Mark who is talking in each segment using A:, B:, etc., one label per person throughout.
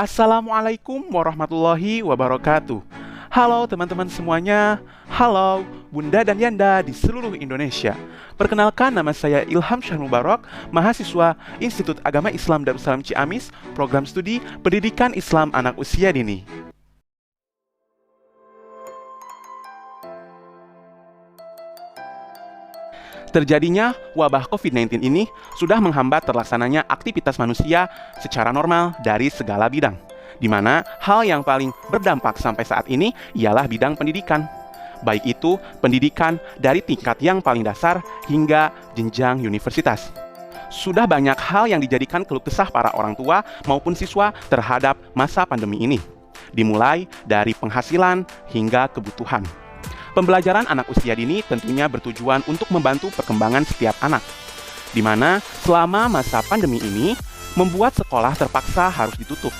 A: Assalamualaikum warahmatullahi wabarakatuh. Halo teman-teman semuanya. Halo Bunda dan Yanda di seluruh Indonesia. Perkenalkan, nama saya Ilham Syahrul Mubarak, mahasiswa Institut Agama Islam Darussalam Ciamis, program studi Pendidikan Islam Anak Usia Dini. Terjadinya wabah COVID-19 ini sudah menghambat terlaksananya aktivitas manusia secara normal dari segala bidang, di mana hal yang paling berdampak sampai saat ini ialah bidang pendidikan. Baik itu pendidikan dari tingkat yang paling dasar hingga jenjang universitas. Sudah banyak hal yang dijadikan keluh kesah para orang tua maupun siswa terhadap masa pandemi ini, dimulai dari penghasilan hingga kebutuhan. Pembelajaran anak usia dini tentunya bertujuan untuk membantu perkembangan setiap anak, di mana selama masa pandemi ini membuat sekolah terpaksa harus ditutup.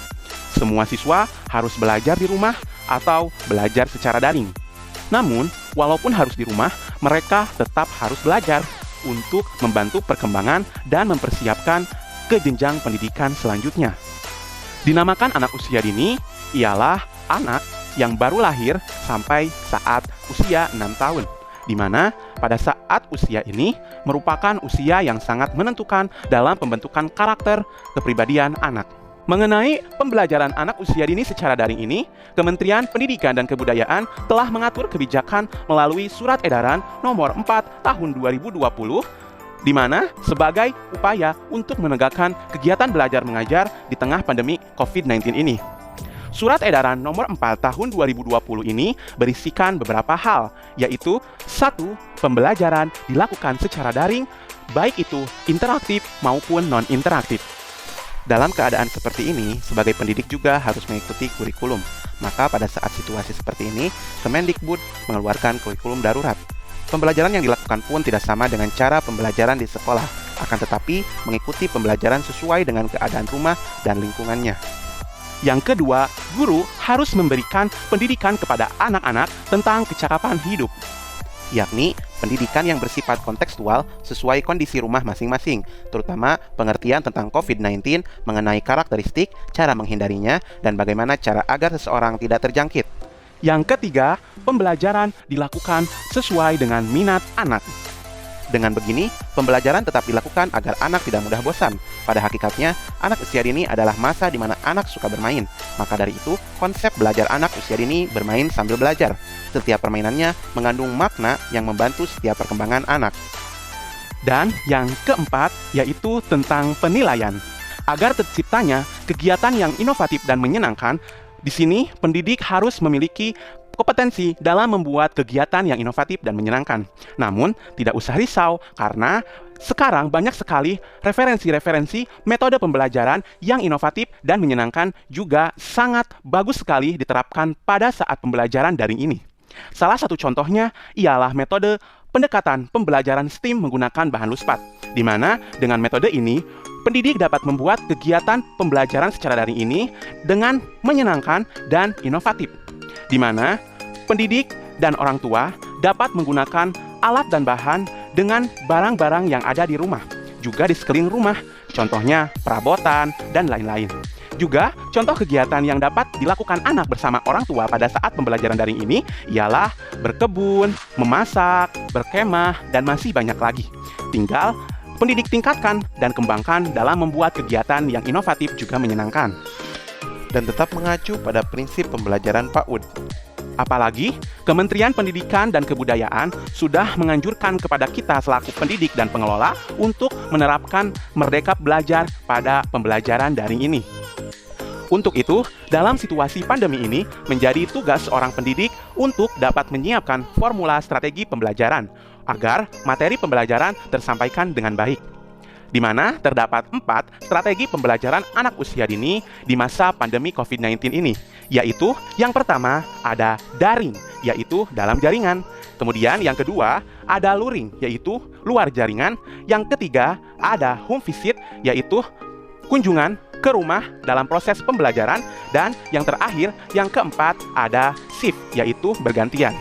A: Semua siswa harus belajar di rumah atau belajar secara daring. Namun, walaupun harus di rumah, mereka tetap harus belajar untuk membantu perkembangan dan mempersiapkan ke jenjang pendidikan selanjutnya. Dinamakan anak usia dini ialah anak yang baru lahir sampai saat usia 6 tahun, di mana pada saat usia ini merupakan usia yang sangat menentukan dalam pembentukan karakter kepribadian anak. Mengenai pembelajaran anak usia dini secara daring ini, Kementerian Pendidikan dan Kebudayaan telah mengatur kebijakan melalui Surat Edaran Nomor 4 Tahun 2020, di mana sebagai upaya untuk menegakkan kegiatan belajar mengajar di tengah pandemi COVID-19 ini. Surat Edaran Nomor 4 Tahun 2020 ini berisikan beberapa hal, yaitu 1. Pembelajaran dilakukan secara daring, baik itu interaktif maupun non-interaktif. Dalam keadaan seperti ini, sebagai pendidik juga harus mengikuti kurikulum. Maka pada saat situasi seperti ini, Kemendikbud mengeluarkan kurikulum darurat. Pembelajaran yang dilakukan pun tidak sama dengan cara pembelajaran di sekolah, akan tetapi mengikuti pembelajaran sesuai dengan keadaan rumah dan lingkungannya. Yang kedua, guru harus memberikan pendidikan kepada anak-anak tentang kecakapan hidup, yakni pendidikan yang bersifat kontekstual sesuai kondisi rumah masing-masing, terutama pengertian tentang COVID-19 mengenai karakteristik, cara menghindarinya, dan bagaimana cara agar seseorang tidak terjangkit. Yang ketiga, pembelajaran dilakukan sesuai dengan minat anak. Dengan begini, pembelajaran tetap dilakukan agar anak tidak mudah bosan. Pada hakikatnya, anak usia dini adalah masa di mana anak suka bermain. Maka dari itu, konsep belajar anak usia dini bermain sambil belajar. Setiap permainannya mengandung makna yang membantu setiap perkembangan anak. Dan yang keempat, yaitu tentang penilaian. Agar terciptanya kegiatan yang inovatif dan menyenangkan, di sini pendidik harus memiliki kompetensi dalam membuat kegiatan yang inovatif dan menyenangkan. Namun, tidak usah risau karena sekarang banyak sekali referensi-referensi metode pembelajaran yang inovatif dan menyenangkan juga sangat bagus sekali diterapkan pada saat pembelajaran daring ini. Salah satu contohnya ialah metode pendekatan pembelajaran STEAM menggunakan bahan luspat, di mana dengan metode ini, pendidik dapat membuat kegiatan pembelajaran secara daring ini dengan menyenangkan dan inovatif, di mana pendidik dan orang tua dapat menggunakan alat dan bahan dengan barang-barang yang ada di rumah, juga di sekeliling rumah, contohnya perabotan dan lain-lain. Juga, contoh kegiatan yang dapat dilakukan anak bersama orang tua pada saat pembelajaran daring ini ialah berkebun, memasak, berkemah, dan masih banyak lagi. Tinggal pendidik tingkatkan dan kembangkan dalam membuat kegiatan yang inovatif juga menyenangkan.
B: Dan tetap mengacu pada prinsip pembelajaran PAUD.
A: Apalagi, Kementerian Pendidikan dan Kebudayaan sudah menganjurkan kepada kita selaku pendidik dan pengelola untuk menerapkan merdeka belajar pada pembelajaran daring ini. Untuk itu, dalam situasi pandemi ini, menjadi tugas seorang pendidik untuk dapat menyiapkan formula strategi pembelajaran agar materi pembelajaran tersampaikan dengan baik, di mana terdapat 4 strategi pembelajaran anak usia dini di masa pandemi COVID-19 ini, yaitu yang pertama ada daring, yaitu dalam jaringan. Kemudian yang kedua ada luring, yaitu luar jaringan. Yang ketiga ada home visit, yaitu kunjungan ke rumah dalam proses pembelajaran. Dan yang terakhir, yang keempat ada shift, yaitu bergantian.